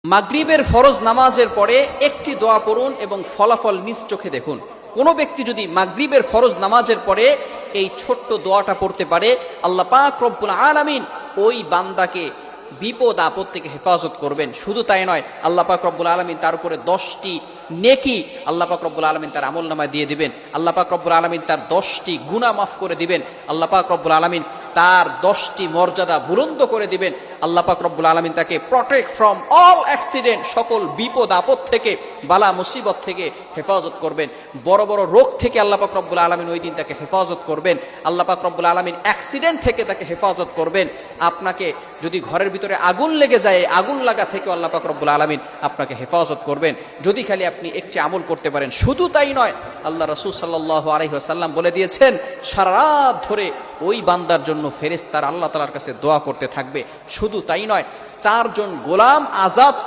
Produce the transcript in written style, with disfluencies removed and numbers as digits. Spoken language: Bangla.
মাগরিবের ফরজ নামাজের পরে একটি দোয়া পড়ুন এবং ফলাফল নিজ চোখে দেখুন। কোনো ব্যক্তি যদি মাগরিবের ফরজ নামাজের পরে এই ছোট্ট দোয়াটা পড়তে পারে, আল্লাহ পাক রব্বুল আলামিন ওই বান্দাকে বিপদ আপদ থেকে হেফাজত করবেন। শুধু তাই নয়, আল্লাহ পাক রব্বুল আলামিন তার উপরে 10টি নেকি আল্লাহ পাক রব্বুল আলামিন তার আমলনামায় দিয়ে দিবেন। আল্লাহ পাক রব্বুল আলামিন তার 10টি গুনাহ মাফ করে দিবেন। আল্লাহ পাক রব্বুল আলামিন তার 10টি মর্যাদা বুলন্দ করে দিবেন। আল্লাহ পাক রব্বুল আলামিন তাকে প্রটেক্ট ফ্রম অল অ্যাক্সিডেন্ট, সকল বিপদ আপদ থেকে, বালা মুসিবত থেকে হেফাজত করবেন। বড় বড় রোগ থেকে আল্লাহ পাক রব্বুল আলামিন ওই দিন তাকে হেফাজত করবেন। আল্লাহ পাক রব্বুল আলামিন অ্যাক্সিডেন্ট থেকে তাকে হেফাজত করবেন। আপনাকে যদি ঘরের ভিতরে আগুন লেগে যায়, আগুন লাগা থেকে আল্লাহ পাক রব্বুল আলামিন আপনাকে হেফাজত করবেন, যদি খালি আপনি একটি আমল করতে পারেন। শুধু তাই নয়, আল্লাহ রাসূল সাল্লাল্লাহু আলাইহি ওয়াসাল্লাম বলে দিয়েছেন, সারা রাত ধরে ওই বান্দার জন্য ফেরেশতারা আল্লাহ তাআলার কাছে দোয়া করতে থাকবে। শুধু তাই নয়, 4 জন গোলাম আজাদ